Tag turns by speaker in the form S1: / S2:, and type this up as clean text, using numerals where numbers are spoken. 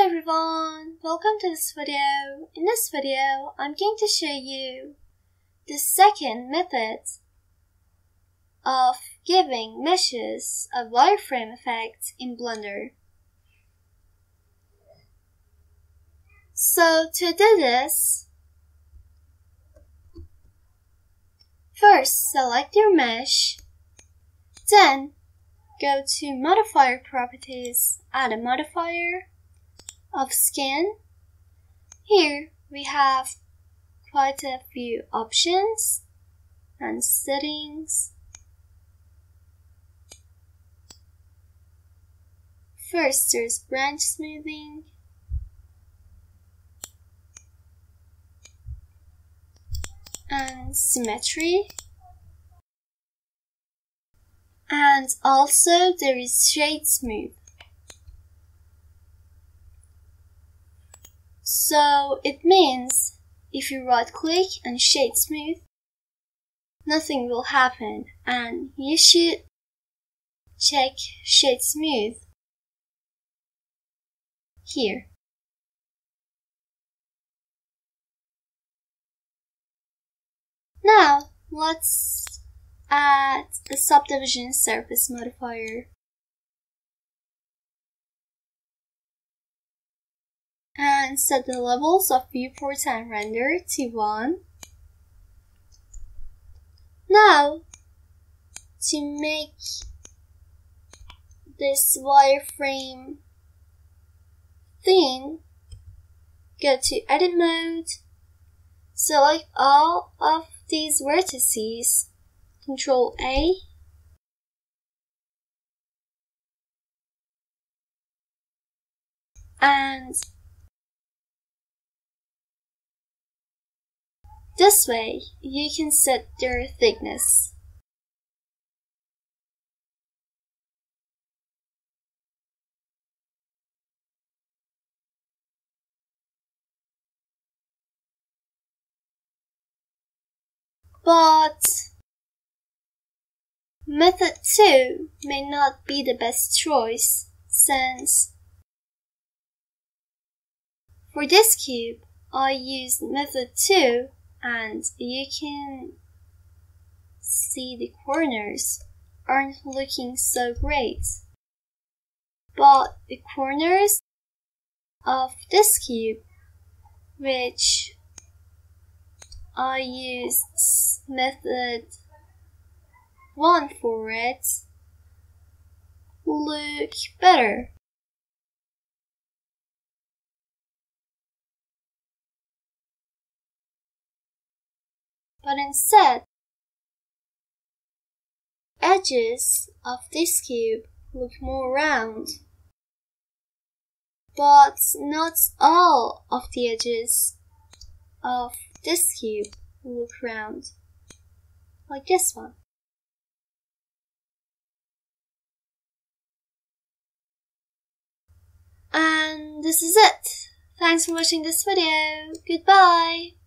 S1: Hello everyone, welcome to this video. In this video, I'm going to show you the second method of giving meshes a wireframe effect in Blender. So to do this, first select your mesh, then go to Modifier Properties, add a modifier of skin. Here we have quite a few options and settings. First there's branch smoothing, and symmetry, and also there is shade smooth. So it means if you right click and shade smooth, nothing will happen, and you should check shade smooth here. Now let's add a subdivision surface modifier. And set the levels of viewport and render to 1. Now, to make this wireframe thing, go to Edit Mode, select all of these vertices, Ctrl A, and this way, you can set their thickness. But method 2 may not be the best choice, since for this cube, I used method 2, and you can see the corners aren't looking so great. But the corners of this cube, which I used method 1 for it, look better. But instead, edges of this cube look more round, but not all of the edges of this cube look round, like this one. And this is it. Thanks for watching this video. Goodbye.